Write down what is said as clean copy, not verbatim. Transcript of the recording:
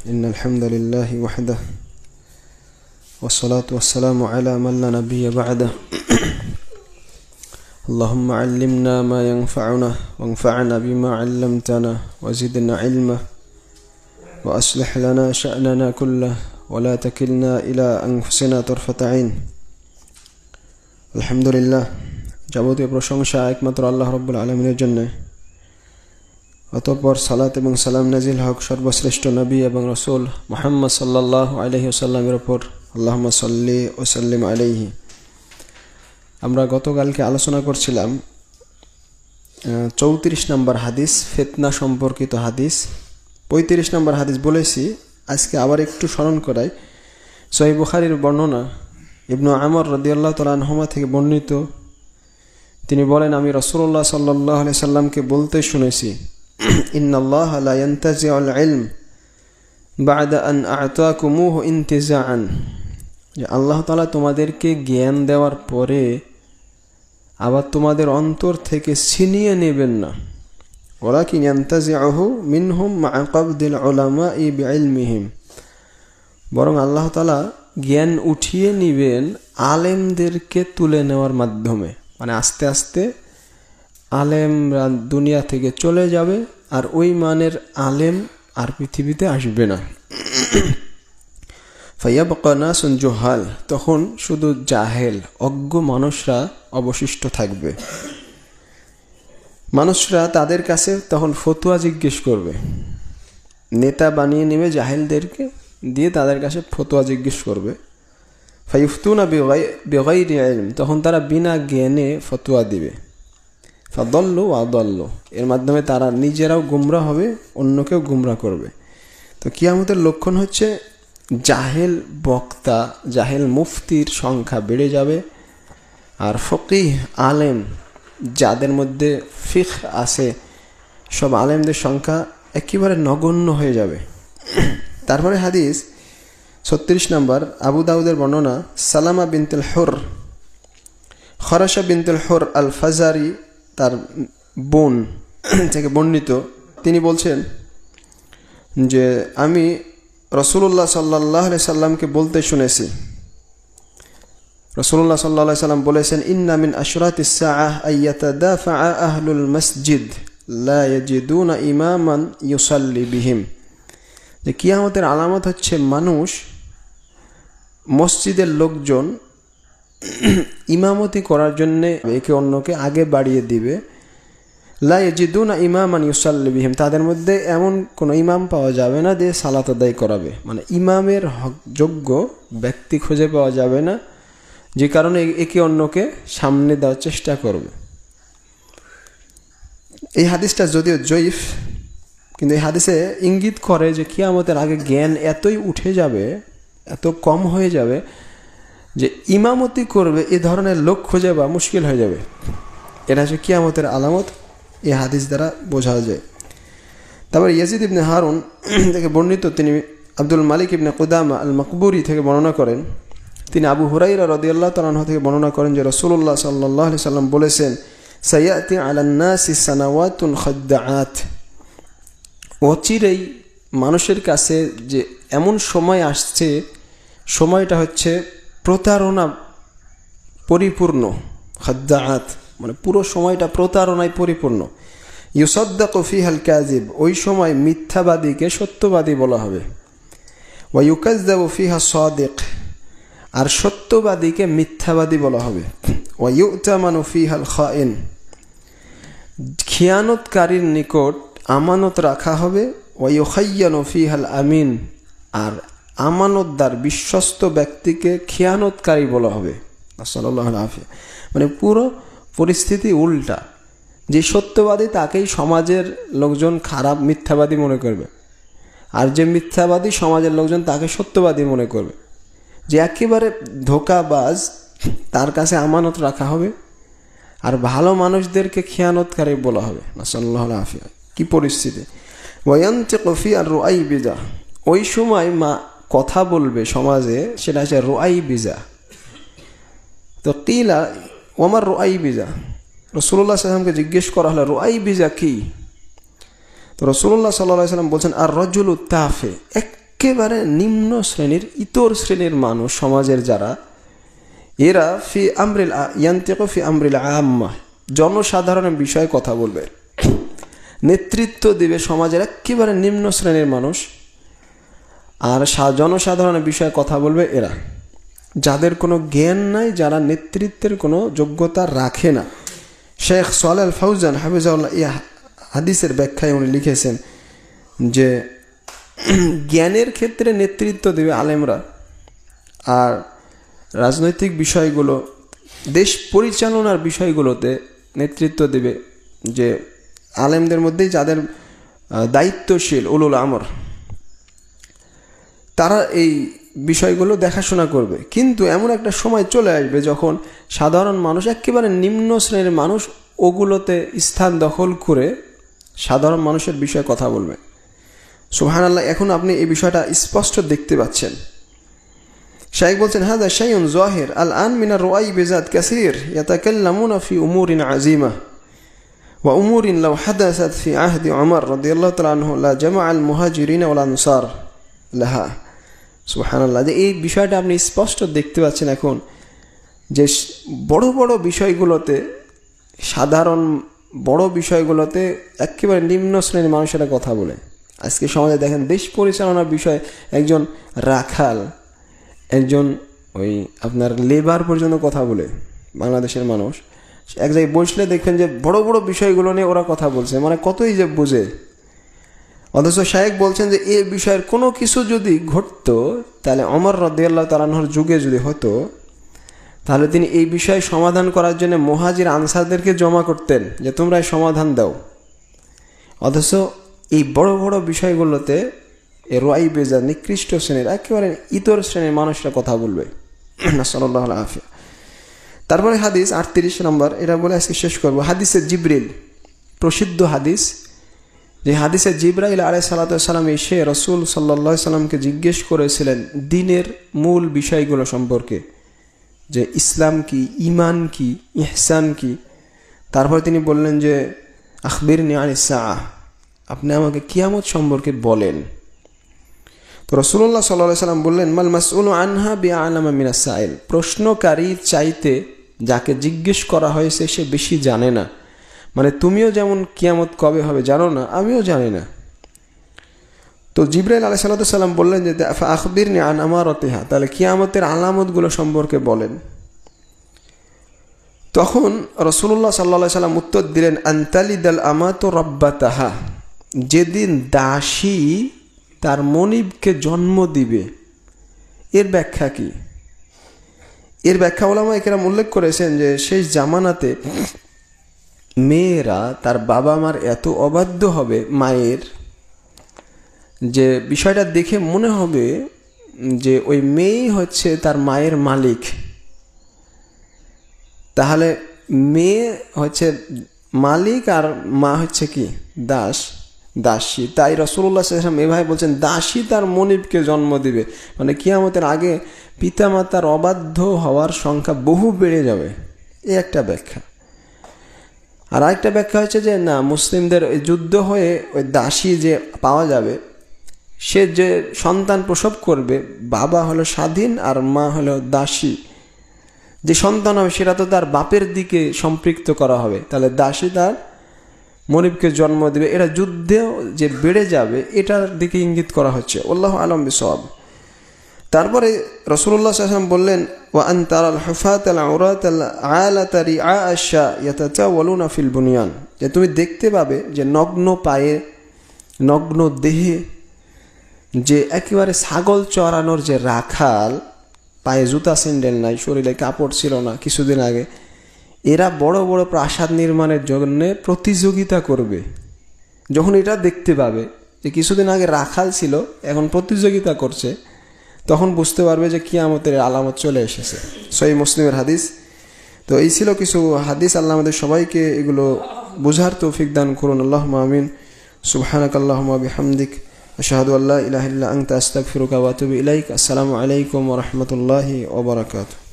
إن الحمد لله وحده والصلاة والسلام على من لا نبي بعده اللهم علمنا ما ينفعنا وانفعنا بما علمتنا وزدنا علما وأصلح لنا شأننا كله ولا تكلنا إلى أنفسنا طرفة عين الحمد لله যাবতীয় প্রশংসা একমাত্র আল্লাহ রাব্বুল আলামিনের জন্য। অতঃপর সালাত এবং সালাম নাজিল হক সর্বশ্রেষ্ঠ নবী এবং রাসূল মুহাম্মদ সাল্লাল্লাহু আলাইহি ওয়াসাল্লামের উপর। আল্লাহুম্মা সাল্লি ওয়া সাল্লিম আলাইহি। আমরা গতকালকে আলোচনা করছিলাম 34 নম্বর হাদিস, ফিতনা সম্পর্কিত হাদিস। 35 নম্বর হাদিস বলেছি, আজকে আবার একটু স্মরণ করাই। সহিহ বুখারীর বর্ণনা, ইবনে আমর রাদিয়াল্লাহু তাআলা আনহুমা থেকে বর্ণিত, তিনি বলেন, আমি রাসূলুল্লাহ সাল্লাল্লাহু আলাইহি সাল্লামকে বলতে শুনেছি, ইন্নাল্লাহা লা ইয়ানতাজিউল ইলম বা'দা আন আ'তাকুমুহু ইনতিজাআন, যে আল্লাহ তাআলা তোমাদেরকে জ্ঞান দেওয়ার পরে আবার তোমাদের অন্তর থেকে ছিনিয়ে নেবেন না। ওয়ালাকিন ইয়ানতাজিউহু মিনহুম মা'a কবদিল উলামা'i বিইলমিহিম, বরং আল্লাহ তাআলা জ্ঞান উঠিয়ে নেবেন আলেমদেরকে তুলে নেওয়ার মাধ্যমে। মানে আস্তে আস্তে আলেমরা দুনিয়া থেকে চলে যাবে, আর ওই মানের আলেম আর পৃথিবীতে আসবে না। ফায়াবকা নাসুন জুহাল, তখন শুধু জাহেল অজ্ঞ মানুষরা অবশিষ্ট থাকবে। মানুষরা তাদের কাছে তখন ফতোয়া জিজ্ঞেস করবে, নেতা বানিয়ে নেবে জাহেলদেরকে, দিয়ে তাদের কাছে ফতোয়া জিজ্ঞেস করবে। ফায়ুফতুনা বিগাইরি ইলম, তখন তারা বিনা জ্ঞানে ফতোয়া দিবে। ফাদাল্লু ওয়া আদাল্লু, এর মাধ্যমে তারা নিজেরাও গুমরাহ হবে, অন্যকেও গুমরাহ করবে। তো কিয়ামতের লক্ষণ হচ্ছে জাহেল বক্তা, জাহেল মুফতির সংখ্যা বেড়ে যাবে, আর ফকিহ আলেম যাদের মধ্যে ফিকহ আছে সব আলেমদের সংখ্যা একেবারে নগণ্য হয়ে যাবে। তারপরে হাদিস 36 নম্বর, আবু দাউদের বর্ণনা, সালামা বিনতুল হুর, খরাশা বিনতুল হুর আল ফাজারি তার বোন থেকে বর্ণিত, তিনি বলছেন যে আমি রাসূলুল্লাহ সাল্লাল্লাহু আলাইহি সাল্লামকে বলতে শুনেছি, রাসূলুল্লাহ সাল্লাল্লাহু আলাইহি সাল্লাম বলেছেন, ইন্না মিন আশরাতিস সাআহ আইয়াতাদাফা আহলুল মসজিদ লা ইয়াজিদুনা ইমামান ইউসাল্লি বিহিম, যে কিয়ামতের আলামত হচ্ছে মানুষ, মসজিদের লোকজন ইমামতি করার জন্য একে অন্যকে আগে বাড়িয়ে দিবে। লা ইয়াজিদুনা ইমামান ইউসাল্লি বিহিম, তাদের মধ্যে এমন কোনো ইমাম পাওয়া যাবে না যে সালাত আদায় করাবে। মানে ইমামের যোগ্য ব্যক্তি খুঁজে পাওয়া যাবে না, যে কারণে একে অন্যকে সামনে দেওয়ার চেষ্টা করবে। এই হাদিসটা যদিও জয়ীফ, কিন্তু এই হাদিসে ইঙ্গিত করে যে কিয়ামতের আগে জ্ঞান এতই উঠে যাবে, এত কম হয়ে যাবে যে ইমামতি করবে এ ধরনের লোক খুঁজে পাওয়া মুশকিল হয়ে যাবে। এটা হচ্ছে কিয়ামতের আলামত, এই হাদিস দ্বারা বোঝা যায়। তারপর ইয়াজিদ ইবনে হারুন থেকে বর্ণিত, তিনি আব্দুল মালিক ইবনে কুদামা আল মকবুরি থেকে বর্ণনা করেন, তিনি আবু হুরাইরা রাদিয়াল্লাহু তাআলা আনহু থেকে বর্ণনা করেন যে রাসূলুল্লাহ সাল্লাল্লাহু আলাইহি সাল্লাম বলেছেন, সায়াতি আলান নাসি সানাওয়াতুন খাদ্দাআত, অচিরেই মানুষের কাছে যে এমন সময় আসছে, সময়টা হচ্ছে প্রতারণা পরিপূর্ণ। খাদ্দাআত মানে পুরো সময়টা প্রতারণায় পরিপূর্ণ। ইউসাদ্দাকু ফিহাল কাযিব, ওই সময় মিথ্যাবাদীকে সত্যবাদী বলা হবে। ওয়া ইউকাযযাবু ফিহা সাদিক, আর সত্যবাদীকে মিথ্যাবাদী বলা হবে। ওয়া ইউতামানু ফিহাল খাইন, খিয়ানতকারীর নিকট আমানত রাখা হবে। ওয়া ইউখায়্যানু ফিহাল আমিন, আর আমানতদার বিশ্বস্ত ব্যক্তিকে খিয়ানতকারী বলা হবে। নাসাল্লাল্লাহু আল-আফিয়া। মানে পুরো পরিস্থিতি উল্টা, যে সত্যবাদী তাকেই সমাজের লোকজন খারাপ মিথ্যাবাদী মনে করবে, আর যে মিথ্যাবাদী সমাজের লোকজন তাকে সত্যবাদী মনে করবে। যে একেবারে ধোঁকাবাজ তার কাছে আমানত রাখা হবে, আর ভালো মানুষদেরকে খিয়ানতকারী বলা হবে। নাসাল্লাল্লাহু আল-আফিয়া। কি পরিস্থিতি! ওয়ায়ানতিকু ফি আর-রুআইবিজা, ওই সময় মা কথা বলবে সমাজে, সেটা হচ্ছে রুআইবিজা। তো কিলা ওমার রুআইবিজা, রাসূলুল্লাহ সাল্লাল্লাহু আলাইহি ওয়াসাল্লামকে জিজ্ঞেস করা হলো রুআইবিজা কি? তো রাসূলুল্লাহ সাল্লাল্লাহু আলাইহি ওয়াসাল্লাম বলছেন, আর রাজুলু তাফে, একেবারে নিম্ন শ্রেণীর ইতর শ্রেণীর মানুষ সমাজের যারা, এরা ইয়ান্তিকু ফি আমরিল আম্মা, জনসাধারণের বিষয়ে কথা বলবে, নেতৃত্ব দিবে সমাজের একেবারে নিম্ন শ্রেণীর মানুষ, আর জনসাধারণের বিষয়ে কথা বলবে এরা, যাদের কোনো জ্ঞান নাই, যারা নেতৃত্বের কোনো যোগ্যতা রাখে না। শেখ সালেহ আল ফাউজান হাফিজাহুল্লাহ এই হাদিসের ব্যাখ্যায় উনি লিখেছেন যে জ্ঞানের ক্ষেত্রে নেতৃত্ব দেবে আলেমরা, আর রাজনৈতিক বিষয়গুলো, দেশ পরিচালনার বিষয়গুলোতে নেতৃত্ব দেবে যে আলেমদের মধ্যেই যাদের দায়িত্বশীল উলুল আমর, তারা এই বিষয়গুলো দেখাশোনা করবে। কিন্তু এমন একটা সময় চলে আসবে যখন সাধারণ মানুষ, একেবারে নিম্ন শ্রেণীর মানুষ ওগুলোতে স্থান দখল করে সাধারণ মানুষের বিষয়ে কথা বলবে। সুবহানাল্লাহ, এখন আপনি এই বিষয়টা স্পষ্ট দেখতে পাচ্ছেন। শাইখ বলছেন, হাদা শাইউন যাহির আল আন মিনার রুআই বিজাত কাসীর ইয়াতাকাল্লামুনা ফি উমুরিন আযীমা ওয়া উমুরিন লাউ হাদাসাত ফি আহদি উমর রাদিয়াল্লাহু তাআলা আনহু লা জামা আল মুহাজিরিন ওয়াল আনসার লাহা। সুবহানাল্লাহ, যে এই বিষয়টা আপনি স্পষ্ট দেখতে পাচ্ছেন এখন, যে বড় বড় বিষয়গুলোতে, সাধারণ বড় বিষয়গুলোতে একেবারে নিম্ন শ্রেণীর মানুষেরা কথা বলে। আজকে সমাজে দেখেন, দেশ পরিচালনার বিষয়ে একজন রাখাল, একজন ওই আপনার লেবার পর্যন্ত কথা বলে। বাংলাদেশের মানুষ এক জায়গায় বসলে দেখবেন যে বড় বড় বিষয়গুলো নিয়ে ওরা কথা বলছে, মানে কতই যে বুঝে। অথচ শায়েখ বলছেন যে এই বিষয়ের কোনো কিছু যদি ঘটতো, তাহলে ওমর রাদিয়াল্লাহু তাআলা আনহুর যুগে যদি হতো, তাহলে তিনি এই বিষয়ে সমাধান করার জন্য মুহাজির আনসারদেরকে জমা করতেন যে তোমরা সমাধান দাও। অথচ এই বড় বড় বিষয়গুলোতে এ রুআই বেজাত, নিকৃষ্ট শ্রেণীর, একেবারে ইতর শ্রেণীর মানুষরা কথা বলবে। নাসাল্লাহু আল-আফিয়া। তারপরে হাদিস 38 নম্বর, এটা বলে আজকে শেষ করব। হাদিসে জিবরিল, প্রসিদ্ধ হাদিস, যে হাদিসে জিবরাইল আলাইহিস সালাতু ওয়াস সালাম এসে রাসূল সাল্লাল্লাহু আলাইহি সাল্লামকে জিজ্ঞেস করেছিলেন দ্বীনের মূল বিষয়গুলো সম্পর্কে, যে ইসলাম কি, ঈমান কি, ইহসান কি। তারপর তিনি বললেন যে আখবিরনি আনিস সাআহ, আপনি আমাকে কিয়ামত সম্পর্কে বলেন। তো রাসূলুল্লাহ সাল্লাল্লাহু আলাইহি সাল্লাম বললেন, মাল মাসউলু আনহা বিআলামা মিনাস সাইল, প্রশ্নকারী চাইতে যাকে জিজ্ঞেস করা হয়েছে সে বেশি জানে না। মানে তুমিও যেমন কিয়ামত কবে হবে জানো না, আমিও জানি না। তো জিবরাইল আলাইহিস সালাম বললেন যে আখবিরনি আন আমারাতিহা, তাহলে কিয়ামতের আলামতগুলো সম্পর্কে বলেন। তখন রাসূলুল্লাহ সাল্লাল্লাহু আলাইহি সাল্লাম উত্তর দিলেন, আনতালিদাল আমাতু রাব্বাতাহা, যেদিন দাসী তার মনিবকে জন্ম দিবে। এর ব্যাখ্যা কি? এর ব্যাখ্যা উলামায়ে কেরাম উল্লেখ করেছেন যে শেষ জামানাতে মেয়েরা তার বাবা মার এত অবাধ্য হবে মায়ের, যে বিষয়টা দেখে মনে হবে যে ওই মেয়েই হচ্ছে তার মায়ের মালিক। তাহলে মেয়ে হচ্ছে মালিক আর মা হচ্ছে কি দাসী। তাই রাসূলুল্লাহ সাল্লাল্লাহু আলাইহি ওয়াসাল্লাম এভাবে বলছেন, দাসী তার মনিবকে জন্ম দিবে। মানে কিয়ামতের আগে পিতামাতার অবাধ্য হওয়ার সংখ্যা বহু বেড়ে যাবে। এই একটা ব্যাখ্যা। আর আরেকটা ব্যাখ্যা হচ্ছে যে না, মুসলিমদের যুদ্ধ হয়ে ওই দাসী যে পাওয়া যাবে, সে যে সন্তান প্রসব করবে, বাবা হলো স্বাধীন আর মা হলো দাসী। যে সন্তান হবে সেটা তো তার বাপের দিকে সম্পৃক্ত করা হবে, তাহলে দাসী তার মনিবকে জন্ম দেবে। এটা যুদ্ধেও যে বেড়ে যাবে এটার দিকে ইঙ্গিত করা হচ্ছে। আল্লাহু আ'লাম বিসওয়াব। তারপরে রাসূলুল্লাহ সাল্লাল্লাহু আলাইহি ওয়াসাল্লাম বললেন, ওয়া আনতারাল হুফাতাল আওরাতাল আলাতা রিআ আশা ইয়াতাতাওয়ালুনা ফিল বুনিয়ান, যে তুমি দেখতে পাবে যে নগ্ন পায়ে, নগ্ন দেহে, যে একেবারে ছাগল চড়ানোর যে রাখাল, পায়ে জুতা স্যান্ডেল নাই, শরীরে কাপড় ছিল না কিছুদিন আগে, এরা বড় বড় প্রাসাদ নির্মাণের জন্য প্রতিযোগিতা করবে। যখন এটা দেখতে পাবে যে কিছুদিন আগে রাখাল ছিল, এখন প্রতিযোগিতা করছে, তখন বুঝতে পারবে যে কিয়ামতের আলামত চলে এসেছে। সহিহ মুসলিমের হাদিস। তো এই ছিল কিছু হাদিস। আল্লাহ আমাদের সবাইকে এগুলো বোঝার তৌফিক দান করুন। আল্লাহুম্মা আমিন। সুবহানাকাল্লাহুম্মা বিহামদিক, আশহাদু আল্লা ইলাহা ইল্লা আনতা আস্তাগফিরুকা ওয়া আতুবু ইলাইক। আসসালামু আলাইকুম ওয়া রাহমাতুল্লাহি ওয়া বারাকাতুহু।